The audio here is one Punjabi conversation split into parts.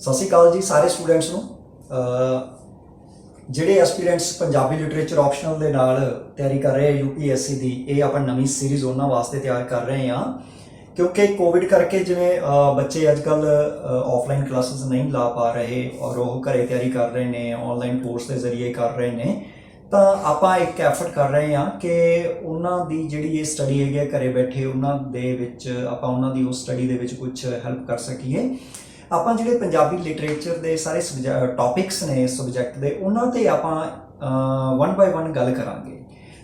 ਸਤਿ ਸ਼੍ਰੀ ਅਕਾਲ ਜੀ ਸਾਰੇ ਸਟੂਡੈਂਟਸ ਨੂੰ। ਜਿਹੜੇ ਐਸਪੀਰੈਂਟਸ ਪੰਜਾਬੀ ਲਿਟਰੇਚਰ ਆਪਸ਼ਨਲ ਦੇ ਨਾਲ ਤਿਆਰੀ ਕਰ ਰਹੇ ਆ UPSC ਦੀ, ਇਹ ਆਪਾਂ ਨਵੀਂ ਸੀਰੀਜ਼ ਉਹਨਾਂ ਵਾਸਤੇ ਤਿਆਰ ਕਰ ਰਹੇ ਹਾਂ ਕਿਉਂਕਿ ਕੋਵਿਡ ਕਰਕੇ ਜਿਵੇਂ ਬੱਚੇ ਅੱਜ ਕੱਲ੍ਹ ਆਫਲਾਈਨ ਕਲਾਸਿਸ ਨਹੀਂ ਲਾ ਪਾ ਰਹੇ ਔਰ ਉਹ ਘਰੇ ਤਿਆਰੀ ਕਰ ਰਹੇ ਨੇ, ਆਨਲਾਈਨ ਕੋਰਸ ਦੇ ਜ਼ਰੀਏ ਕਰ ਰਹੇ ਨੇ, ਤਾਂ ਆਪਾਂ ਇੱਕ ਐਫਰਟ ਕਰ ਰਹੇ ਹਾਂ ਕਿ ਉਹਨਾਂ ਦੀ ਜਿਹੜੀ ਇਹ ਸਟੱਡੀ ਹੈਗੀ ਹੈ ਘਰੇ ਬੈਠੇ ਉਹਨਾਂ ਦੇ ਵਿੱਚ ਆਪਾਂ ਉਹਨਾਂ ਦੀ ਉਸ ਸਟੱਡੀ ਦੇ ਵਿੱਚ ਕੁਝ ਹੈਲਪ ਕਰ ਸਕੀਏ। ਆਪਾਂ ਜਿਹੜੇ ਪੰਜਾਬੀ ਲਿਟਰੇਚਰ ਦੇ ਸਾਰੇ ਟੌਪਿਕਸ ਨੇ ਸਬਜੈਕਟ ਦੇ, ਉਹਨਾਂ 'ਤੇ ਆਪਾਂ 1 ਬਾਏ 1 ਗੱਲ ਕਰਾਂਗੇ।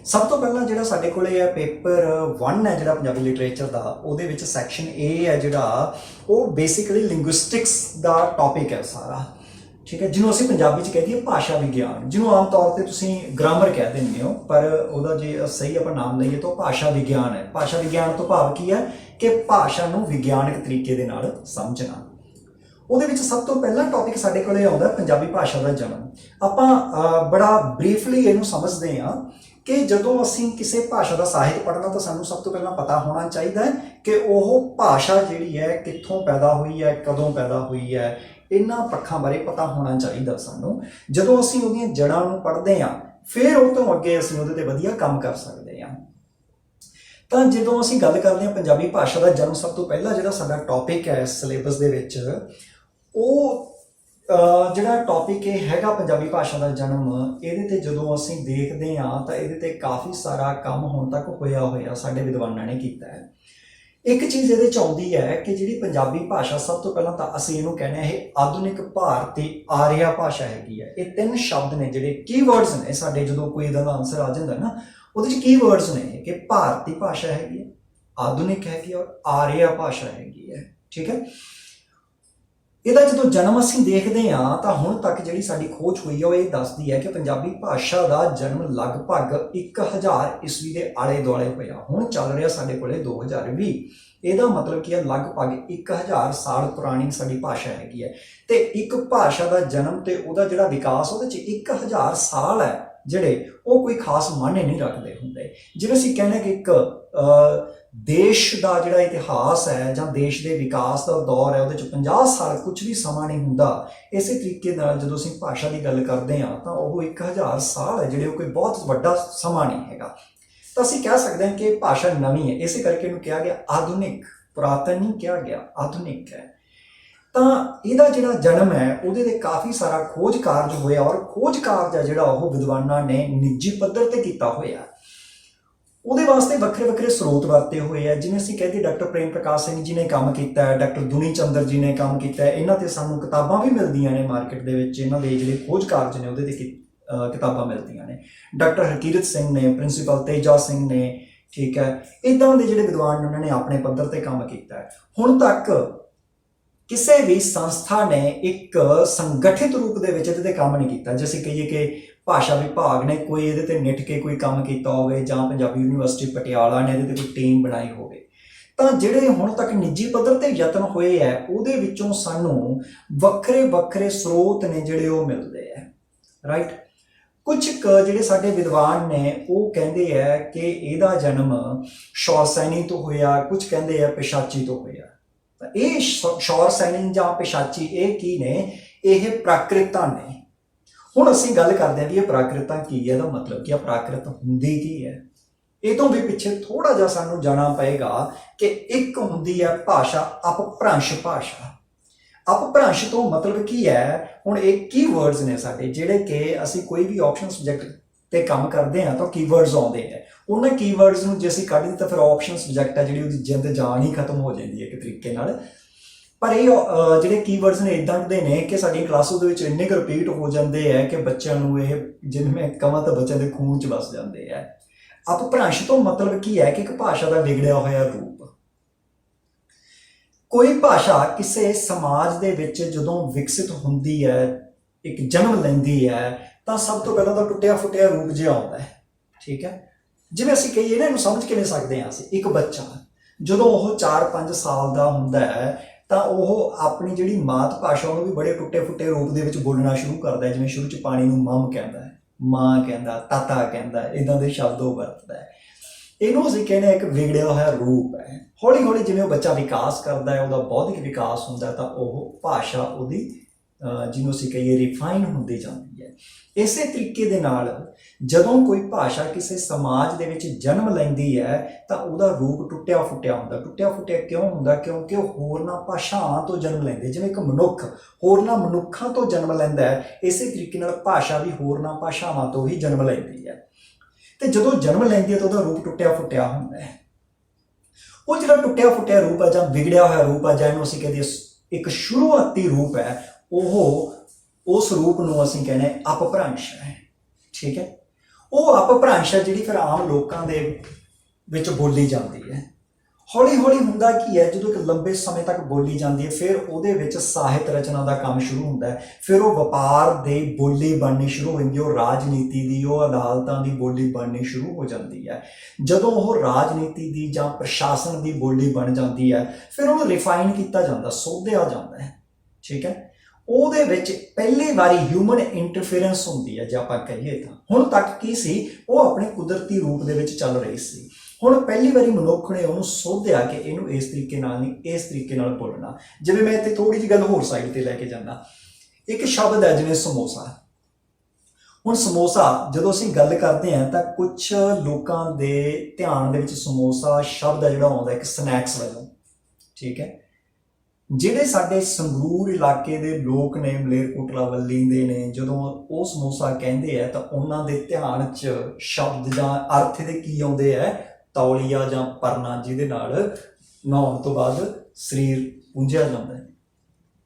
ਸਭ ਤੋਂ ਪਹਿਲਾਂ ਜਿਹੜਾ ਸਾਡੇ ਕੋਲ ਹੈ ਪੇਪਰ 1 ਹੈ ਜਿਹੜਾ ਪੰਜਾਬੀ ਲਿਟਰੇਚਰ ਦਾ, ਉਹਦੇ ਵਿੱਚ ਸੈਕਸ਼ਨ A ਹੈ ਜਿਹੜਾ ਉਹ ਬੇਸਿਕਲੀ ਲਿੰਗੁਇਸਟਿਕਸ ਦਾ ਟੌਪਿਕ ਹੈ ਸਾਰਾ, ਠੀਕ ਹੈ, ਜਿਹਨੂੰ ਅਸੀਂ ਪੰਜਾਬੀ 'ਚ ਕਹਿ ਦਈਏ ਭਾਸ਼ਾ ਵਿਗਿਆਨ, ਜਿਹਨੂੰ ਆਮ ਤੌਰ 'ਤੇ ਤੁਸੀਂ ਗ੍ਰਾਮਰ ਕਹਿ ਦਿੰਦੇ ਹੋ, ਪਰ ਉਹਦਾ ਜੇ ਸਹੀ ਆਪਾਂ ਨਾਮ ਲਈਏ ਤਾਂ ਭਾਸ਼ਾ ਵਿਗਿਆਨ ਹੈ। ਭਾਸ਼ਾ ਵਿਗਿਆਨ ਤੋਂ ਭਾਵ ਕੀ ਹੈ ਕਿ ਭਾਸ਼ਾ ਨੂੰ ਵਿਗਿਆਨਕ ਤਰੀਕੇ ਦੇ ਨਾਲ ਸਮਝਣਾ। ਉਹਦੇ ਵਿੱਚ ਸਭ ਤੋਂ ਪਹਿਲਾ ਟੌਪਿਕ ਸਾਡੇ ਕੋਲ ਆਉਂਦਾ ਪੰਜਾਬੀ ਭਾਸ਼ਾ ਦਾ ਜਨਮ। ਆਪਾਂ ਬੜਾ ਬਰੀਫਲੀ ਇਹਨੂੰ ਸਮਝਦੇ ਹਾਂ ਕਿ ਜਦੋਂ ਅਸੀਂ ਕਿਸੇ ਭਾਸ਼ਾ ਦਾ ਸਾਹਿਤ ਪੜ੍ਹਨਾ ਤਾਂ ਸਾਨੂੰ ਸਭ ਤੋਂ ਪਹਿਲਾਂ ਪਤਾ ਹੋਣਾ ਚਾਹੀਦਾ ਹੈ ਕਿ ਉਹ ਭਾਸ਼ਾ ਜਿਹੜੀ ਹੈ ਕਿੱਥੋਂ ਪੈਦਾ ਹੋਈ ਹੈ, ਕਦੋਂ ਪੈਦਾ ਹੋਈ ਹੈ, ਇਹਨਾਂ ਪੱਖਾਂ ਬਾਰੇ ਪਤਾ ਹੋਣਾ ਚਾਹੀਦਾ ਸਾਨੂੰ। ਜਦੋਂ ਅਸੀਂ ਉਹਦੀਆਂ ਜੜ੍ਹਾਂ ਨੂੰ ਪੜ੍ਹਦੇ ਹਾਂ ਫਿਰ ਉਹ ਤੋਂ ਅੱਗੇ ਅਸੀਂ ਉਹਦੇ 'ਤੇ ਵਧੀਆ ਕੰਮ ਕਰ ਸਕਦੇ ਹਾਂ। ਤਾਂ ਜਦੋਂ ਅਸੀਂ ਗੱਲ ਕਰਦੇ ਹਾਂ ਪੰਜਾਬੀ ਭਾਸ਼ਾ ਦਾ ਜਨਮ, ਸਭ ਤੋਂ ਪਹਿਲਾਂ ਜਿਹੜਾ ਸਾਡਾ ਟੌਪਿਕ ਹੈ ਸਿਲੇਬਸ ਦੇ ਵਿੱਚ, ਉਹ ਜਿਹੜਾ ਟੌਪਿਕ ਇਹ ਹੈਗਾ ਪੰਜਾਬੀ ਭਾਸ਼ਾ ਦਾ ਜਨਮ, ਇਹਦੇ 'ਤੇ ਜਦੋਂ ਅਸੀਂ ਦੇਖਦੇ ਹਾਂ ਤਾਂ ਇਹਦੇ 'ਤੇ ਕਾਫੀ ਸਾਰਾ ਕੰਮ ਹੁਣ ਤੱਕ ਹੋਇਆ ਸਾਡੇ ਵਿਦਵਾਨਾਂ ਨੇ ਕੀਤਾ ਹੈ। ਇੱਕ ਚੀਜ਼ ਇਹਦੇ 'ਚ ਆਉਂਦੀ ਹੈ ਕਿ ਜਿਹੜੀ ਪੰਜਾਬੀ ਭਾਸ਼ਾ, ਸਭ ਤੋਂ ਪਹਿਲਾਂ ਤਾਂ ਅਸੀਂ ਇਹਨੂੰ ਕਹਿੰਦੇ ਹਾਂ ਇਹ ਆਧੁਨਿਕ ਭਾਰਤੀ ਆਰੀਆ ਭਾਸ਼ਾ ਹੈਗੀ ਹੈ। ਇਹ 3 ਸ਼ਬਦ ਨੇ ਜਿਹੜੇ ਕੀਵਰਡਸ ਨੇ ਸਾਡੇ, ਜਦੋਂ ਕੋਈ ਇਹਦਾ ਆਨਸਰ ਆ ਜਾਂਦਾ ਨਾ ਉਹਦੇ 'ਚ ਕੀਵਰਡਸ ਨੇ ਕਿ ਭਾਰਤੀ ਭਾਸ਼ਾ ਹੈਗੀ ਹੈ, ਆਧੁਨਿਕ ਹੈਗੀ ਔਰ ਆਰੀਆ ਭਾਸ਼ਾ ਹੈਗੀ ਹੈ, ਠੀਕ ਹੈ। ਇਹਦਾ ਜਦੋਂ ਜਨਮ ਅਸੀਂ ਦੇਖਦੇ ਹਾਂ ਤਾਂ ਹੁਣ ਤੱਕ ਜਿਹੜੀ ਸਾਡੀ ਖੋਜ ਹੋਈ ਹੈ ਉਹ ਇਹ ਦੱਸਦੀ ਹੈ ਕਿ ਪੰਜਾਬੀ ਭਾਸ਼ਾ ਦਾ ਜਨਮ ਲਗਭਗ 1000 ਈਸਵੀ ਦੇ ਆਲੇ ਦੁਆਲੇ ਹੋਇਆ। ਹੁਣ ਚੱਲ ਰਿਹਾ ਸਾਡੇ ਕੋਲੇ 2020। ਇਹਦਾ ਮਤਲਬ ਕੀ ਹੈ, ਲਗਭਗ 1000 ਸਾਲ ਪੁਰਾਣੀ ਸਾਡੀ ਭਾਸ਼ਾ ਹੈਗੀ ਹੈ। ਤੇ ਇੱਕ ਭਾਸ਼ਾ ਦਾ ਜਨਮ ਤੇ ਉਹਦਾ ਜਿਹੜਾ ਵਿਕਾਸ, ਉਹਦੇ 'ਚ 1000 ਸਾਲ ਹੈ ਜਿਹੜੇ ਉਹ ਕੋਈ ਖਾਸ ਮਾਇਨੇ ਨਹੀਂ ਰੱਖਦੇ ਹੁੰਦੇ। ਜਿਵੇਂ ਅਸੀਂ ਕਹਿੰਦੇ ਕਿ ਇੱਕ ਦੇਸ਼ ਦਾ ਜਿਹੜਾ ਇਤਿਹਾਸ ਹੈ ਜਾਂ ਦੇਸ਼ ਦੇ ਵਿਕਾਸ ਦਾ ਦੌਰ ਹੈ, ਉਹਦੇ 'ਚ 50 ਸਾਲ ਕੁਝ ਵੀ ਸਮਾਂ ਨਹੀਂ ਹੁੰਦਾ। ਇਸੇ ਤਰੀਕੇ ਨਾਲ ਜਦੋਂ ਅਸੀਂ ਭਾਸ਼ਾ ਦੀ ਗੱਲ ਕਰਦੇ ਹਾਂ ਤਾਂ ਉਹ 1000 ਸਾਲ ਹੈ ਜਿਹੜੇ ਉਹ ਕੋਈ ਬਹੁਤ ਵੱਡਾ ਸਮਾਂ ਨਹੀਂ ਹੈਗਾ। ਤਾਂ ਅਸੀਂ ਕਹਿ ਸਕਦੇ ਹਾਂ ਕਿ ਭਾਸ਼ਾ ਨਵੀਂ ਹੈ, ਇਸੇ ਕਰਕੇ ਇਹਨੂੰ ਕਿਹਾ ਗਿਆ ਆਧੁਨਿਕ। ਪੁਰਾਤਨ ਨਹੀਂ ਕਿਹਾ ਗਿਆ, ਆਧੁਨਿਕ ਹੈ। ਤਾਂ ਇਹਦਾ ਜਿਹੜਾ ਜਨਮ ਹੈ ਉਹਦੇ 'ਤੇ ਕਾਫੀ ਸਾਰਾ ਖੋਜ ਕਾਰਜ ਹੋਇਆ ਔਰ ਖੋਜ ਕਾਰਜ ਹੈ ਜਿਹੜਾ ਉਹ ਵਿਦਵਾਨਾਂ ਨੇ ਨਿੱਜੀ ਪੱਧਰ 'ਤੇ ਕੀਤਾ ਹੋਇਆ। ਉਹਦੇ ਵਾਸਤੇ ਵੱਖਰੇ ਸਰੋਤ ਵਰਤੇ ਹੋਏ ਆ। ਜਿਵੇਂ ਅਸੀਂ ਕਹਿੰਦੇ ਡਾਕਟਰ ਪ੍ਰੇਮ ਪ੍ਰਕਾਸ਼ ਸਿੰਘ ਜੀ ਨੇ ਕੰਮ ਕੀਤਾ ਹੈ, ਡਾਕਟਰ ਦੁਨੀ ਚੰਦਰ ਜੀ ਨੇ ਕੰਮ ਕੀਤਾ ਹੈ। ਇਹਨਾਂ 'ਤੇ ਸਾਨੂੰ ਕਿਤਾਬਾਂ ਵੀ ਮਿਲਦੀਆਂ ਨੇ ਮਾਰਕੀਟ ਦੇ ਵਿੱਚ, ਇਹਨਾਂ ਦੇ ਜਿਹੜੇ ਖੋਜ ਕਾਰਜ ਨੇ ਉਹਦੇ 'ਤੇ ਕਿਤਾਬਾਂ ਮਿਲਦੀਆਂ ਨੇ। ਡਾਕਟਰ ਹਰਕੀਰਤ ਸਿੰਘ ਨੇ, ਪ੍ਰਿੰਸੀਪਲ ਤੇਜਾ ਸਿੰਘ ਨੇ, ਠੀਕ ਹੈ, ਇੱਦਾਂ ਦੇ ਜਿਹੜੇ ਵਿਦਵਾਨ ਨੇ ਉਹਨਾਂ ਨੇ ਆਪਣੇ ਪੱਧਰ 'ਤੇ ਕੰਮ ਕੀਤਾ ਹੈ। ਹੁਣ ਤੱਕ ਕਿਸੇ ਵੀ ਸੰਸਥਾ ਨੇ ਇੱਕ ਸੰਗਠਿਤ ਰੂਪ ਦੇ ਵਿੱਚ ਇਹਦੇ 'ਤੇ ਕੰਮ ਨਹੀਂ ਕੀਤਾ। ਜੇ ਅਸੀਂ ਕਹੀਏ ਕਿ ਭਾਸ਼ਾ ਵਿਭਾਗ ਨੇ ਕੋਈ ਇਹਦੇ 'ਤੇ ਨਿੱਠ ਕੇ ਕੋਈ ਕੰਮ ਕੀਤਾ ਹੋਵੇ ਜਾਂ ਪੰਜਾਬੀ ਯੂਨੀਵਰਸਿਟੀ ਪਟਿਆਲਾ ਨੇ ਇਹਦੇ 'ਤੇ ਕੋਈ ਟੀਮ ਬਣਾਈ ਹੋਵੇ, ਤਾਂ ਜਿਹੜੇ ਹੁਣ ਤੱਕ ਨਿੱਜੀ ਪੱਧਰ 'ਤੇ ਯਤਨ ਹੋਏ ਹੈ ਉਹਦੇ ਵਿੱਚੋਂ ਸਾਨੂੰ ਵੱਖਰੇ ਸਰੋਤ ਨੇ ਜਿਹੜੇ ਉਹ ਮਿਲਦੇ ਹੈ, ਰਾਈਟ। ਕੁਝ ਜਿਹੜੇ ਸਾਡੇ ਵਿਦਵਾਨ ਨੇ ਉਹ ਕਹਿੰਦੇ ਹੈ ਕਿ ਇਹਦਾ ਜਨਮ ਸ਼ੌਰਸੈਨੀ ਤੋਂ ਹੋਇਆ, ਕੁਝ ਕਹਿੰਦੇ ਆ ਪਿਸ਼ਾਚੀ ਤੋਂ ਹੋਇਆ। ਤਾਂ ਇਹ ਸ਼ੌਰਸੈਨੀ ਜਾਂ ਪਿਸ਼ਾਚੀ ਇਹ ਕੀ ਨੇ? ਇਹ ਪ੍ਰਾਕ੍ਰਿਤਾਂ ਨੇ। ਹੁਣ ਅਸੀਂ ਗੱਲ ਕਰਦੇ ਹਾਂ ਵੀ ਇਹ ਪ੍ਰਾਕ੍ਰਿਤਾਂ ਕੀ ਹੈ, ਇਹਦਾ ਮਤਲਬ ਕੀ ਹੈ, ਪ੍ਰਾਕ੍ਰਿਤ ਹੁੰਦੀ ਕੀ ਹੈ। ਇਹ ਤੋਂ ਵੀ ਪਿੱਛੇ ਥੋੜਾ ਜਿਹਾ ਸਾਨੂੰ ਜਾਣਾ ਪਏਗਾ ਕਿ ਇੱਕ ਹੁੰਦੀ ਹੈ ਭਾਸ਼ਾ ਅਪਭ੍ਰੰਸ਼ ਭਾਸ਼ਾ। ਅਪਭ੍ਰੰਸ਼ ਤੋਂ ਮਤਲਬ ਕੀ ਹੈ? ਹੁਣ ਇਹ ਕੀਵਰਡਸ ਨੇ ਸਾਡੇ, ਜਿਹੜੇ ਕਿ ਅਸੀਂ ਕੋਈ ਵੀ ਆਪਸ਼ਨ ਸਬਜੈਕਟ ਤੇ ਕੰਮ ਕਰਦੇ ਹਾਂ ਤਾਂ ਕੀਵਰਡਸ ਆਉਂਦੇ ਹੈ। ਉਹਨਾਂ ਕੀਵਰਡਸ ਨੂੰ ਜੇ ਅਸੀਂ ਕੱਢ ਦਿੱਤਾ ਫਿਰ ਆਪਸ਼ਨ ਸਬਜੈਕਟ ਹੈ ਜਿਹੜੀ ਉਹਦੀ ਜਿੰਦ ਜਾਨ ਹੀ ਖਤਮ ਹੋ ਜਾਂਦੀ ਹੈ ਇੱਕ ਤਰੀਕੇ ਨਾਲ। ਪਰ ਇਹ ਜਿਹੜੇ ਕੀਵਰਡਸ ਨੇ ਇੱਦਾਂ ਦੇ ਨੇ ਕਿ ਸਾਡੀਆਂ ਕਲਾਸਾਂ ਦੇ ਵਿੱਚ ਇੰਨੇ ਕੁ ਰਿਪੀਟ ਹੋ ਜਾਂਦੇ ਹੈ ਕਿ ਬੱਚਿਆਂ ਨੂੰ ਇਹ, ਜਿਵੇਂ ਮੈਂ ਕਹਾਂ ਤਾਂ ਬੱਚਿਆਂ ਦੇ ਖੂਨ 'ਚ ਵਸ ਜਾਂਦੇ ਹੈ। ਅਪਭ੍ਰੰਸ਼ ਤੋਂ ਮਤਲਬ ਕੀ ਹੈ ਕਿ ਇੱਕ ਭਾਸ਼ਾ ਦਾ ਵਿਗੜਿਆ ਹੋਇਆ ਰੂਪ। ਕੋਈ ਭਾਸ਼ਾ ਕਿਸੇ ਸਮਾਜ ਦੇ ਵਿੱਚ ਜਦੋਂ ਵਿਕਸਿਤ ਹੁੰਦੀ ਹੈ, ਇੱਕ ਜਨਮ ਲੈਂਦੀ ਹੈ, ਤਾਂ ਸਭ ਤੋਂ ਪਹਿਲਾਂ ਤਾਂ ਟੁੱਟਿਆ ਫੁੱਟਿਆ ਰੂਪ ਜਿਹਾ ਆਉਂਦਾ ਹੈ, ਠੀਕ ਹੈ। ਜਿਵੇਂ ਅਸੀਂ ਕਹੀਏ ਨਾ, ਇਹਨੂੰ ਸਮਝ ਕਿਵੇਂ ਸਕਦੇ ਹਾਂ ਅਸੀਂ? ਇੱਕ ਬੱਚਾ ਜਦੋਂ ਉਹ 4-5 ਸਾਲ ਦਾ ਹੁੰਦਾ ਹੈ ਤਾਂ ਉਹ ਆਪਣੀ ਜਿਹੜੀ ਮਾਤ ਭਾਸ਼ਾ ਉਹਨੂੰ ਵੀ ਬੜੇ ਟੁੱਟੇ ਫੁੱਟੇ ਰੂਪ ਦੇ ਵਿੱਚ ਬੋਲਣਾ ਸ਼ੁਰੂ ਕਰਦਾ ਹੈ। ਜਿਵੇਂ ਸ਼ੁਰੂ 'ਚ ਪਾਣੀ ਨੂੰ ਮਮ ਕਹਿੰਦਾ ਹੈ, ਮਾਂ ਕਹਿੰਦਾ, ਤਾਤਾ ਕਹਿੰਦਾ, ਇੱਦਾਂ ਦੇ ਸ਼ਬਦ ਉਹ ਵਰਤਦਾ ਹੈ। ਇਹਨੂੰ ਅਸੀਂ ਕਹਿੰਦੇ ਇੱਕ ਵਿਗੜਿਆ ਹੋਇਆ ਰੂਪ ਹੈ। ਹੌਲੀ ਹੌਲੀ ਜਿਵੇਂ ਉਹ ਬੱਚਾ ਵਿਕਾਸ ਕਰਦਾ ਹੈ, ਉਹਦਾ ਬੌਧਿਕ ਵਿਕਾਸ ਹੁੰਦਾ ਤਾਂ ਉਹ ਭਾਸ਼ਾ ਉਹਦੀ ਜਿਹਨੂੰ ਅਸੀਂ ਕਹੀਏ ਰਿਫਾਈਨ ਹੁੰਦੀ ਜਾਂਦੀ ਹੈ। ਇਸੇ ਤਰੀਕੇ ਦੇ ਨਾਲ ਜਦੋਂ ਕੋਈ ਭਾਸ਼ਾ ਕਿਸੇ ਸਮਾਜ ਦੇ ਵਿੱਚ ਜਨਮ ਲੈਂਦੀ ਹੈ ਤਾਂ ਉਹਦਾ ਰੂਪ ਟੁੱਟਿਆ ਫੁੱਟਿਆ ਹੁੰਦਾ। ਟੁੱਟਿਆ ਫੁੱਟਿਆ ਕਿਉਂ ਹੁੰਦਾ? ਕਿਉਂਕਿ ਉਹ ਹੋਰਨਾਂ ਭਾਸ਼ਾਵਾਂ ਤੋਂ ਜਨਮ ਲੈਂਦੇ। ਜਿਵੇਂ ਇੱਕ ਮਨੁੱਖ ਹੋਰਨਾਂ ਮਨੁੱਖਾਂ ਤੋਂ ਜਨਮ ਲੈਂਦਾ ਹੈ, ਇਸੇ ਤਰੀਕੇ ਨਾਲ ਭਾਸ਼ਾ ਵੀ ਹੋਰਨਾਂ ਭਾਸ਼ਾਵਾਂ ਤੋਂ ਹੀ ਜਨਮ ਲੈਂਦੀ ਹੈ। ਤੇ ਜਦੋਂ ਜਨਮ ਲੈਂਦੀ ਹੈ ਤਾਂ ਉਹਦਾ ਰੂਪ ਟੁੱਟਿਆ ਫੁੱਟਿਆ ਹੁੰਦਾ ਹੈ। ਉਹ ਜਿਹੜਾ ਟੁੱਟਿਆ ਫੁੱਟਿਆ ਰੂਪ ਹੈ ਜਾਂ ਵਿਗੜਿਆ ਹੋਇਆ ਰੂਪ ਹੈ, ਜਾਂ ਇਹਨੂੰ ਅਸੀਂ ਕਹਿੰਦੇ ਇੱਕ ਸ਼ੁਰੂਆਤੀ ਰੂਪ ਹੈ, ਉਹ ਉਸ ਰੂਪ ਨੂੰ ਅਸੀਂ ਕਹਿੰਦੇ ਅਪਭ੍ਰੰਸ਼ ਹੈ। ਠੀਕ ਹੈ, ਉਹ ਅਪਭ੍ਰੰਸ਼ ਹੈ ਜਿਹੜੀ ਫਿਰ ਆਮ ਲੋਕਾਂ ਦੇ ਵਿੱਚ ਬੋਲੀ ਜਾਂਦੀ ਹੈ। ਹੌਲੀ ਹੌਲੀ ਹੁੰਦਾ ਕੀ ਹੈ, ਜਦੋਂ ਇੱਕ ਲੰਬੇ ਸਮੇਂ ਤੱਕ ਬੋਲੀ ਜਾਂਦੀ ਹੈ, ਫਿਰ ਉਹਦੇ ਵਿੱਚ ਸਾਹਿਤ ਰਚਨਾ ਦਾ ਕੰਮ ਸ਼ੁਰੂ ਹੁੰਦਾ ਹੈ। ਫਿਰ ਉਹ ਵਪਾਰ ਦੀ ਬੋਲੀ ਬਣਨੀ ਸ਼ੁਰੂ ਹੋ ਜਾਂਦੀ ਹੈ, ਉਹ ਰਾਜਨੀਤੀ ਦੀ, ਉਹ ਅਦਾਲਤਾਂ ਦੀ ਬੋਲੀ ਬਣਨੀ ਸ਼ੁਰੂ ਹੋ ਜਾਂਦੀ ਹੈ। ਜਦੋਂ ਉਹ ਰਾਜਨੀਤੀ ਦੀ ਜਾਂ ਪ੍ਰਸ਼ਾਸਨ ਦੀ ਬੋਲੀ ਬਣ ਜਾਂਦੀ ਹੈ, ਫਿਰ ਉਹਨੂੰ ਰਿਫਾਈਨ ਕੀਤਾ ਜਾਂਦਾ, ਸੋਧਿਆ ਜਾਂਦਾ ਹੈ। ਠੀਕ ਹੈ, ਉਹਦੇ ਵਿੱਚ ਪਹਿਲੀ ਵਾਰੀ ਹਿਊਮਨ ਇੰਟਰਫੇਰੈਂਸ ਹੁੰਦੀ ਹੈ। ਜੇ ਆਪਾਂ ਕਹੀਏ ਤਾਂ ਹੁਣ ਤੱਕ ਕੀ ਸੀ, ਉਹ ਆਪਣੇ ਕੁਦਰਤੀ ਰੂਪ ਦੇ ਵਿੱਚ ਚੱਲ ਰਹੀ ਸੀ। ਹੁਣ ਪਹਿਲੀ ਵਾਰੀ ਮਨੁੱਖ ਨੇ ਉਹਨੂੰ ਸੋਧਿਆ ਕਿ ਇਹਨੂੰ ਇਸ ਤਰੀਕੇ ਨਾਲ ਨਹੀਂ, ਇਸ ਤਰੀਕੇ ਨਾਲ ਬੋਲਣਾ। ਜਿਵੇਂ ਮੈਂ ਇੱਥੇ ਥੋੜੀ ਜਿਹੀ ਗੱਲ ਹੋਰ ਸਾਈਡ ਤੇ ਲੈ ਕੇ ਜਾਂਦਾ, ਇੱਕ ਸ਼ਬਦ ਹੈ ਜਿਵੇਂ ਸਮੋਸਾ। ਹੁਣ ਸਮੋਸਾ ਜਦੋਂ ਅਸੀਂ ਗੱਲ ਕਰਦੇ ਹਾਂ ਤਾਂ ਕੁਝ ਲੋਕਾਂ ਦੇ ਧਿਆਨ ਦੇ ਵਿੱਚ ਸਮੋਸਾ ਸ਼ਬਦ ਹੈ ਜਿਹੜਾ ਆਉਂਦਾ ਇੱਕ ਸਨੈਕਸ ਵੱਲੋਂ। ਠੀਕ ਹੈ, ਜਿਹੜੇ ਸਾਡੇ ਸੰਗਰੂਰ ਇਲਾਕੇ ਦੇ ਲੋਕ ਨੇ, ਮਲੇਰਕੋਟਲਾ ਵੱਲੀ ਦੇ ਨੇ, ਜਦੋਂ ਉਹ ਸਮੋਸਾ ਕਹਿੰਦੇ ਆ ਤਾਂ ਉਹਨਾਂ ਦੇ ਧਿਆਨ 'ਚ ਸ਼ਬਦ ਜਾਂ ਅਰਥ ਦੇ ਕੀ ਆਉਂਦੇ ਆ? ਤੌਲੀਆ ਜਾਂ ਪਰਨਾ, ਜਿਹਦੇ ਨਾਲ ਨਹਾਉਣ ਤੋਂ ਬਾਅਦ ਸਰੀਰ ਪੂੰਝਿਆ ਜਾਂਦਾ ਹੈ।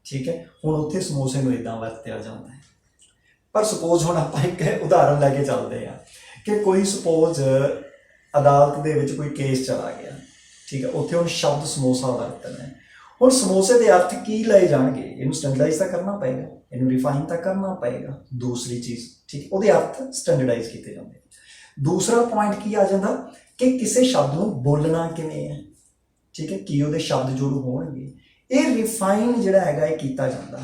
ਠੀਕ ਹੈ, ਹੁਣ ਉੱਥੇ ਸਮੋਸੇ ਨੂੰ ਇੱਦਾਂ ਵਰਤਿਆ ਜਾਂਦਾ ਹੈ। ਪਰ ਸਪੋਜ਼ ਹੁਣ ਆਪਾਂ ਇੱਕ ਉਦਾਹਰਨ ਲੈ ਕੇ ਚੱਲਦੇ ਹਾਂ ਕਿ ਕੋਈ ਸਪੋਜ਼ ਅਦਾਲਤ ਦੇ ਵਿੱਚ ਕੋਈ ਕੇਸ ਚਲਾ ਗਿਆ। ਠੀਕ ਹੈ, ਉੱਥੇ ਹੁਣ ਸ਼ਬਦ ਸਮੋਸਾ ਵਰਤਣਾ ਹੈ। ਹੁਣ ਸਮੋਸੇ ਦੇ ਅਰਥ ਕੀ ਲਏ ਜਾਣਗੇ? ਇਹਨੂੰ ਸਟੈਂਡਰਡਾਈਜ਼ ਤਾਂ ਕਰਨਾ ਪਏਗਾ, ਇਹਨੂੰ ਰਿਫਾਈਨ ਤਾਂ ਕਰਨਾ ਪਏਗਾ। ਦੂਸਰੀ ਚੀਜ਼, ਠੀਕ, ਉਹਦੇ ਅਰਥ ਸਟੈਂਡਰਡਾਈਜ਼ ਕੀਤੇ ਜਾਂਦੇ। ਦੂਸਰਾ ਪੁਆਇੰਟ ਕੀ ਆ ਜਾਂਦਾ ਕਿ ਕਿਸੇ ਸ਼ਬਦ ਨੂੰ ਬੋਲਣਾ ਕਿਵੇਂ ਹੈ। ਠੀਕ ਹੈ, ਕੀ ਉਹਦੇ ਸ਼ਬਦ ਜੋੜ ਹੋਣਗੇ? ਇਹ ਰਿਫਾਈਨ ਜਿਹੜਾ ਹੈਗਾ ਇਹ ਕੀਤਾ ਜਾਂਦਾ।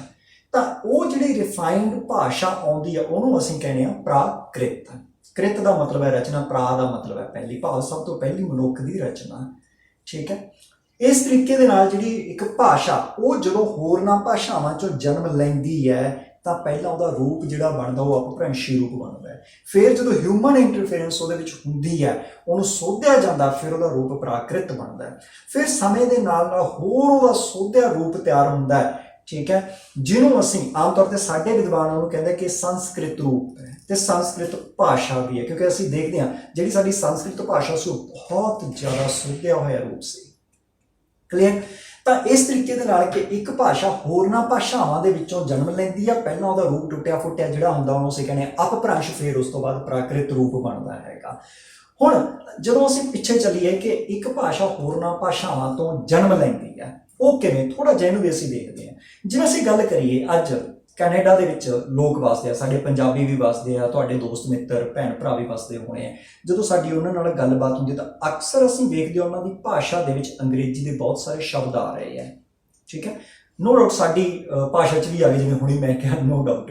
ਤਾਂ ਉਹ ਜਿਹੜੀ ਰਿਫਾਈਨਡ ਭਾਸ਼ਾ ਆਉਂਦੀ ਹੈ ਉਹਨੂੰ ਅਸੀਂ ਕਹਿੰਦੇ ਹਾਂ ਪ੍ਰਾਕ੍ਰਿਤ। ਕ੍ਰਿਤ ਦਾ ਮਤਲਬ ਹੈ ਰਚਨਾ, ਪ੍ਰਾ ਦਾ ਮਤਲਬ ਹੈ ਪਹਿਲੀ, ਭਾਵ ਸਭ ਤੋਂ ਪਹਿਲੀ ਮਨੁੱਖ ਦੀ ਰਚਨਾ। ਠੀਕ ਹੈ, ਇਸ ਤਰੀਕੇ ਦੇ ਨਾਲ ਜਿਹੜੀ ਇੱਕ ਭਾਸ਼ਾ ਉਹ ਜਦੋਂ ਹੋਰਨਾਂ ਭਾਸ਼ਾਵਾਂ 'ਚੋਂ ਜਨਮ ਲੈਂਦੀ ਹੈ ਤਾਂ ਪਹਿਲਾਂ ਉਹਦਾ ਰੂਪ ਜਿਹੜਾ ਬਣਦਾ ਉਹ ਅਪਭ੍ਰੰਸ਼ੀ ਰੂਪ ਬਣਦਾ ਹੈ। ਫਿਰ ਜਦੋਂ ਹਿਊਮਨ ਇੰਟਰਫੇਰੈਂਸ ਉਹਦੇ ਵਿੱਚ ਹੁੰਦੀ ਹੈ, ਉਹਨੂੰ ਸੋਧਿਆ ਜਾਂਦਾ, ਫਿਰ ਉਹਦਾ ਰੂਪ ਪ੍ਰਾਕ੍ਰਿਤ ਬਣਦਾ ਹੈ। ਫਿਰ ਸਮੇਂ ਦੇ ਨਾਲ ਨਾਲ ਹੋਰ ਉਹਦਾ ਸੋਧਿਆ ਰੂਪ ਤਿਆਰ ਹੁੰਦਾ ਹੈ। ਠੀਕ ਹੈ, ਜਿਹਨੂੰ ਅਸੀਂ ਆਮ ਤੌਰ ਤੇ ਸਾਡੇ ਵਿਦਵਾਨਾਂ ਨੂੰ ਕਹਿੰਦੇ ਕਿ ਸੰਸਕ੍ਰਿਤ ਰੂਪ ਹੈ ਤੇ ਸੰਸਕ੍ਰਿਤ ਭਾਸ਼ਾ ਵੀ ਹੈ, ਕਿਉਂਕਿ ਅਸੀਂ ਦੇਖਦੇ ਹਾਂ ਜਿਹੜੀ ਸਾਡੀ ਸੰਸਕ੍ਰਿਤ ਭਾਸ਼ਾ ਸੀ ਉਹ ਬਹੁਤ ਜ਼ਿਆਦਾ ਸੋਧਿਆ ਹੋਇਆ ਰੂਪ ਸੀ। ਕਲੀਅਰ? ਤਾਂ ਇਸ ਤਰੀਕੇ ਦੇ ਨਾਲ ਕਿ ਇੱਕ ਭਾਸ਼ਾ ਹੋਰਨਾਂ ਭਾਸ਼ਾਵਾਂ ਦੇ ਵਿੱਚੋਂ ਜਨਮ ਲੈਂਦੀ ਆ, ਪਹਿਲਾਂ ਉਹਦਾ ਰੂਪ ਟੁੱਟਿਆ ਫੁੱਟਿਆ ਜਿਹੜਾ ਹੁੰਦਾ ਉਹਨੂੰ ਅਸੀਂ ਕਹਿੰਦੇ ਅਪਭ੍ਰੰਸ਼, ਫਿਰ ਉਸ ਤੋਂ ਬਾਅਦ ਪ੍ਰਾਕ੍ਰਿਤ ਰੂਪ ਬਣਦਾ ਹੈਗਾ। ਹੁਣ ਜਦੋਂ ਅਸੀਂ ਪਿੱਛੇ ਚੱਲੀਏ ਕਿ ਇੱਕ ਭਾਸ਼ਾ ਹੋਰਨਾਂ ਭਾਸ਼ਾਵਾਂ ਤੋਂ ਜਨਮ ਲੈਂਦੀ ਹੈ, ਉਹ ਕਿਵੇਂ? ਥੋੜਾ ਜਿਹਾ ਇਹਨੂੰ ਵੀ ਅਸੀਂ ਦੇਖਦੇ ਹਾਂ। ਜਿਵੇਂ ਅਸੀਂ ਗੱਲ ਕਰੀਏ, ਅੱਜ ਕੈਨੇਡਾ ਦੇ ਵਿੱਚ ਲੋਕ ਵਸਦੇ ਆ, ਸਾਡੇ ਪੰਜਾਬੀ ਵੀ ਵਸਦੇ ਆ, ਤੁਹਾਡੇ ਦੋਸਤ ਮਿੱਤਰ ਭੈਣ ਭਰਾ ਵੀ ਵਸਦੇ ਹੋਣੇ ਆ। ਜਦੋਂ ਸਾਡੀ ਉਹਨਾਂ ਨਾਲ ਗੱਲਬਾਤ ਹੁੰਦੀ ਤਾਂ ਅਕਸਰ ਅਸੀਂ ਵੇਖਦੇ ਹਾਂ ਉਹਨਾਂ ਦੀ ਭਾਸ਼ਾ ਦੇ ਵਿੱਚ ਅੰਗਰੇਜ਼ੀ ਦੇ ਬਹੁਤ ਸਾਰੇ ਸ਼ਬਦ ਆ ਰਹੇ ਆ। ਠੀਕ ਹੈ, ਨੋ ਡਾਊਟ ਸਾਡੀ ਭਾਸ਼ਾ 'ਚ ਵੀ ਆ ਗਏ, ਜਿਵੇਂ ਹੁਣੇ ਮੈਂ ਕਿਹਾ ਨੋ ਡਾਊਟ,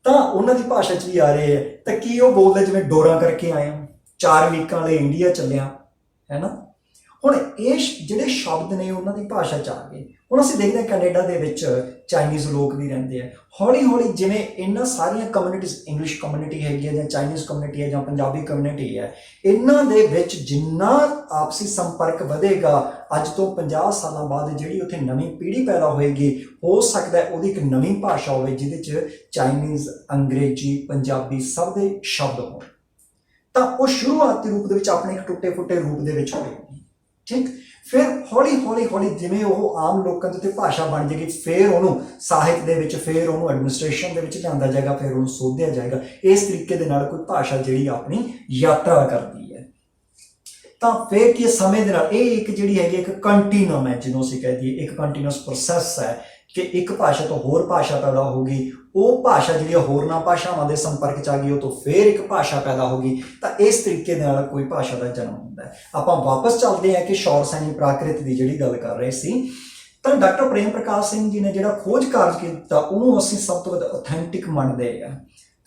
ਤਾਂ ਉਹਨਾਂ ਦੀ ਭਾਸ਼ਾ 'ਚ ਵੀ ਆ ਰਹੇ ਆ। ਤਾਂ ਕੀ ਉਹ ਬੋਲਦੇ ਜਿਵੇਂ ਡੋਰਾ ਕਰਕੇ ਆਏ ਹਾਂ, 4 ਵੀਕਾਂ ਲਈ ਇੰਡੀਆ ਚੱਲਿਆ, ਹੈ ਨਾ। ਹੁਣ ਇਹ ਜਿਹੜੇ ਸ਼ਬਦ ਨੇ ਉਹਨਾਂ ਦੀ ਭਾਸ਼ਾ 'ਚ ਆ ਗਏ। ਹੁਣ ਅਸੀਂ ਦੇਖਦੇ ਹਾਂ ਕੈਨੇਡਾ ਦੇ ਵਿੱਚ ਚਾਈਨੀਜ਼ ਲੋਕ ਵੀ ਰਹਿੰਦੇ ਆ। ਹੌਲੀ ਹੌਲੀ ਜਿਵੇਂ ਇਹਨਾਂ ਸਾਰੀਆਂ ਕਮਿਊਨਿਟੀਜ਼, ਇੰਗਲਿਸ਼ ਕਮਿਊਨਿਟੀ ਹੈਗੀ ਹੈ ਜਾਂ ਚਾਈਨੀਜ਼ ਕਮਿਊਨਿਟੀ ਹੈ ਜਾਂ ਪੰਜਾਬੀ ਕਮਿਊਨਿਟੀ ਹੈ, ਇਹਨਾਂ ਦੇ ਵਿੱਚ ਜਿੰਨਾ ਆਪਸੀ ਸੰਪਰਕ ਵਧੇਗਾ, ਅੱਜ ਤੋਂ 50 ਸਾਲਾਂ ਬਾਅਦ ਜਿਹੜੀ ਉੱਥੇ ਨਵੀਂ ਪੀੜ੍ਹੀ ਪੈਦਾ ਹੋਏਗੀ, ਹੋ ਸਕਦਾ ਉਹਦੀ ਇੱਕ ਨਵੀਂ ਭਾਸ਼ਾ ਹੋਵੇ ਜਿਹਦੇ 'ਚ ਚਾਈਨੀਜ਼, ਅੰਗਰੇਜ਼ੀ, ਪੰਜਾਬੀ ਸਭ ਦੇ ਸ਼ਬਦ ਹੋਣ। ਤਾਂ ਉਹ ਸ਼ੁਰੂਆਤੀ ਰੂਪ ਦੇ ਵਿੱਚ ਆਪਣੇ ਇੱਕ ਟੁੱਟੇ ਫੁੱਟੇ ਰੂਪ ਦੇ ਵਿੱਚ ਹੋਏਗੀ। ਠੀਕ, ਫਿਰ ਹੌਲੀ ਹੌਲੀ ਹੌਲੀ ਜਿਵੇਂ ਉਹ ਆਮ ਲੋਕਾਂ ਦੇ ਉੱਤੇ ਭਾਸ਼ਾ ਬਣ ਜਾਏਗੀ, ਫਿਰ ਉਹਨੂੰ ਸਾਹਿਤ ਦੇ ਵਿੱਚ, ਫਿਰ ਉਹਨੂੰ ਐਡਮਿਨਿਸਟ੍ਰੇਸ਼ਨ ਦੇ ਵਿੱਚ ਲਿਆਂਦਾ ਜਾਏਗਾ, ਫਿਰ ਉਹਨੂੰ ਸੋਧਿਆ ਜਾਏਗਾ। ਇਸ ਤਰੀਕੇ ਦੇ ਨਾਲ ਕੋਈ ਭਾਸ਼ਾ ਜਿਹੜੀ ਆਪਣੀ ਯਾਤਰਾ ਕਰਦੀ ਹੈ। ਤਾਂ ਫਿਰ ਕੀ ਸਮੇਂ ਦੇ ਨਾਲ ਇਹ ਇੱਕ ਜਿਹੜੀ ਹੈਗੀ ਇੱਕ ਕੰਟੀਨਿਊਮ ਹੈ, ਜਿਹਨੂੰ ਅਸੀਂ ਕਹਿ ਦਈਏ ਇੱਕ ਕੰਟੀਨਿਊਸ ਪ੍ਰੋਸੈਸ ਹੈ ਕਿ ਇੱਕ ਭਾਸ਼ਾ ਤੋਂ ਹੋਰ ਭਾਸ਼ਾ ਪੈਦਾ ਹੋਗੀ, ਉਹ ਭਾਸ਼ਾ ਜਿਹੜੀ ਹੋਰਨਾਂ ਭਾਸ਼ਾਵਾਂ ਦੇ ਸੰਪਰਕ 'ਚ ਆ ਗਈ, ਉਹ ਤੋਂ ਫਿਰ ਇੱਕ ਭਾਸ਼ਾ ਪੈਦਾ ਹੋ ਗਈ। ਤਾਂ ਇਸ ਤਰੀਕੇ ਨਾਲ ਕੋਈ ਭਾਸ਼ਾ ਦਾ ਜਨਮ ਹੁੰਦਾ ਹੈ। ਆਪਾਂ ਵਾਪਸ ਚੱਲਦੇ ਹਾਂ ਕਿ ਸ਼ੌਰ ਸੈਣੀ ਪ੍ਰਾਕ੍ਰਿਤ ਦੀ ਜਿਹੜੀ ਗੱਲ ਕਰ ਰਹੇ ਸੀ, ਤਾਂ ਡਾਕਟਰ ਪ੍ਰੇਮ ਪ੍ਰਕਾਸ਼ ਸਿੰਘ ਜੀ ਨੇ ਜਿਹੜਾ ਖੋਜ ਕਾਰਜ ਕੀਤਾ ਉਹਨੂੰ ਅਸੀਂ ਸਭ ਤੋਂ ਵੱਧ ਆਥੈਂਟਿਕ ਮੰਨਦੇ ਆ।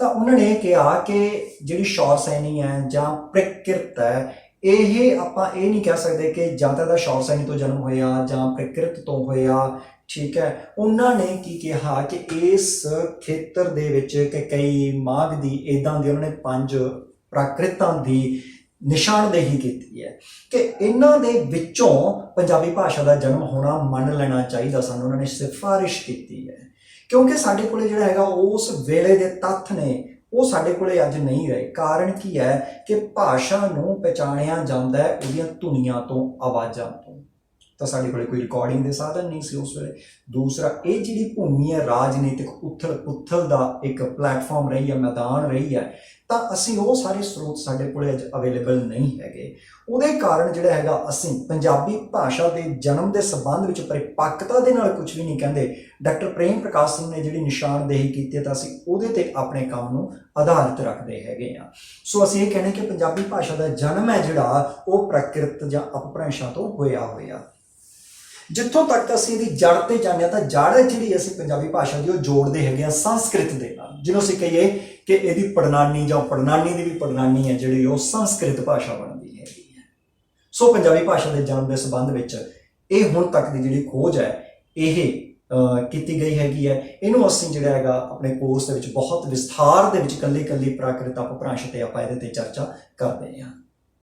ਤਾਂ ਉਹਨਾਂ ਨੇ ਕਿਹਾ ਕਿ ਜਿਹੜੀ ਸ਼ੌਰ ਸੈਣੀ ਹੈ ਜਾਂ ਪ੍ਰਕਿਰਤ ਹੈ, ਇਹ ਆਪਾਂ ਇਹ ਨਹੀਂ ਕਹਿ ਸਕਦੇ ਕਿ ਜਾਂ ਤਾਂ ਇਹਦਾ ਸ਼ੌਰ ਸੈਣੀ ਤੋਂ ਜਨਮ ਹੋਇਆ ਜਾਂ ਪ੍ਰਕਿਰਤ ਤੋਂ ਹੋਇਆ। ਠੀਕ ਹੈ, ਉਹਨਾਂ ਨੇ ਕੀ ਕਿਹਾ ਕਿ ਇਸ ਖੇਤਰ ਦੇ ਵਿੱਚ ਕਿ ਕਈ ਮਾਘ ਦੀ ਇਦਾਂ ਦੀ ਉਹਨਾਂ ਨੇ 5 ਪ੍ਰਾਕ੍ਰਿਤਾਂ ਦੀ ਨਿਸ਼ਾਨਦੇਹੀ ਕੀਤੀ ਹੈ ਕਿ ਇਹਨਾਂ ਦੇ ਵਿੱਚੋਂ ਪੰਜਾਬੀ ਭਾਸ਼ਾ ਦਾ ਜਨਮ ਹੋਣਾ ਮੰਨ ਲੈਣਾ ਚਾਹੀਦਾ ਸਾਨੂੰ। ਉਹਨਾਂ ਨੇ ਸਿਫਾਰਿਸ਼ ਕੀਤੀ ਹੈ ਕਿਉਂਕਿ ਸਾਡੇ ਕੋਲੇ ਜਿਹੜਾ ਹੈਗਾ ਉਸ ਵੇਲੇ ਦੇ ਤੱਥ ਨੇ ਉਹ ਸਾਡੇ ਕੋਲੇ ਅੱਜ ਨਹੀਂ ਰਹੇ। ਕਾਰਨ ਕੀ ਹੈ ਕਿ ਭਾਸ਼ਾ ਨੂੰ ਪਛਾਣਿਆ ਜਾਂਦਾ ਹੈ ਉਹਦੀਆਂ ਧੁਨੀਆਂ ਤੋਂ, ਆਵਾਜ਼ਾਂ ਤੋਂ। ਤਾਂ ਸਾਡੇ ਕੋਲੇ ਕੋਈ ਰਿਕਾਰਡਿੰਗ ਦੇ ਸਾਧਨ ਨਹੀਂ ਸੀ ਉਸ ਵੇਲੇ। ਦੂਸਰਾ, ਇਹ ਜਿਹੜੀ ਭੂਮੀ ਹੈ ਰਾਜਨੀਤਿਕ ਉਥਲ ਪੁਥਲ ਦਾ ਇੱਕ ਪਲੇਟਫਾਰਮ ਰਹੀ ਹੈ, ਮੈਦਾਨ ਰਹੀ ਹੈ, ਤਾਂ ਅਸੀਂ ਉਹ ਸਾਰੇ ਸਰੋਤ ਸਾਡੇ ਕੋਲੇ ਅੱਜ ਅਵੇਲੇਬਲ ਨਹੀਂ ਹੈਗੇ। ਉਹਦੇ ਕਾਰਨ ਜਿਹੜਾ ਹੈਗਾ ਅਸੀਂ ਪੰਜਾਬੀ ਭਾਸ਼ਾ ਦੇ ਜਨਮ ਦੇ ਸੰਬੰਧ ਵਿੱਚ ਪਰਿਪੱਕਤਾ ਦੇ ਨਾਲ ਕੁਝ ਵੀ ਨਹੀਂ ਕਹਿੰਦੇ। ਡਾਕਟਰ ਪ੍ਰੇਮ ਪ੍ਰਕਾਸ਼ ਸਿੰਘ ਨੇ ਜਿਹੜੀ ਨਿਸ਼ਾਨਦੇਹੀ ਕੀਤੀ ਤਾਂ ਅਸੀਂ ਉਹਦੇ ਤੇ ਆਪਣੇ ਕੰਮ ਨੂੰ ਆਧਾਰਿਤ ਰੱਖਦੇ ਹੈਗੇ ਆ। ਸੋ ਅਸੀਂ ਇਹ ਕਹਿੰਦੇ ਕਿ ਪੰਜਾਬੀ ਭਾਸ਼ਾ ਦਾ ਜਨਮ ਹੈ ਜਿਹੜਾ ਉਹ ਪ੍ਰਾਕ੍ਰਿਤ ਜਾਂ ਅਪਭ੍ਰੰਸ਼ਾਂ ਤੋਂ ਹੋਇਆ। ਜਿੱਥੋਂ ਤੱਕ ਅਸੀਂ ਇਹਦੀ ਜੜ ਤੇ ਜਾਂਦੇ ਹਾਂ ਤਾਂ ਜੜ ਜਿਹੜੀ ਅਸੀਂ ਪੰਜਾਬੀ ਭਾਸ਼ਾ ਦੀ ਉਹ ਜੋੜਦੇ ਹੈਗੇ ਆ ਸੰਸਕ੍ਰਿਤ ਦੇ ਨਾਲ, ਜਿਹਨੂੰ ਅਸੀਂ ਕਹੀਏ ਕਿ ਇਹਦੀ ਪੜਨਾਨੀ ਜਾਂ ਪੜਨਾਨੀ ਦੀ ਵੀ ਪੜਨਾਨੀ ਹੈ ਜਿਹੜੀ ਉਹ ਸੰਸਕ੍ਰਿਤ ਭਾਸ਼ਾ ਬਣਦੀ ਹੈਗੀ ਹੈ। ਸੋ ਪੰਜਾਬੀ ਭਾਸ਼ਾ ਦੇ ਜਨਮ ਦੇ ਸੰਬੰਧ ਵਿੱਚ ਇਹ ਹੁਣ ਤੱਕ ਦੀ ਜਿਹੜੀ ਖੋਜ ਹੈ ਇਹ ਕੀਤੀ ਗਈ ਹੈਗੀ ਹੈ। ਇਹਨੂੰ ਅਸੀਂ ਜਿਹੜਾ ਹੈਗਾ ਆਪਣੇ ਕੋਰਸ ਦੇ ਵਿੱਚ ਬਹੁਤ ਵਿਸਥਾਰ ਦੇ ਵਿੱਚ ਇਕੱਲੀ ਪ੍ਰਾਕ੍ਰਿਤ ਅਪਭ੍ਰੰਸ਼ ਤੇ ਆਪਾਂ ਇਹਦੇ ਤੇ ਚਰਚਾ ਕਰਦੇ ਹਾਂ।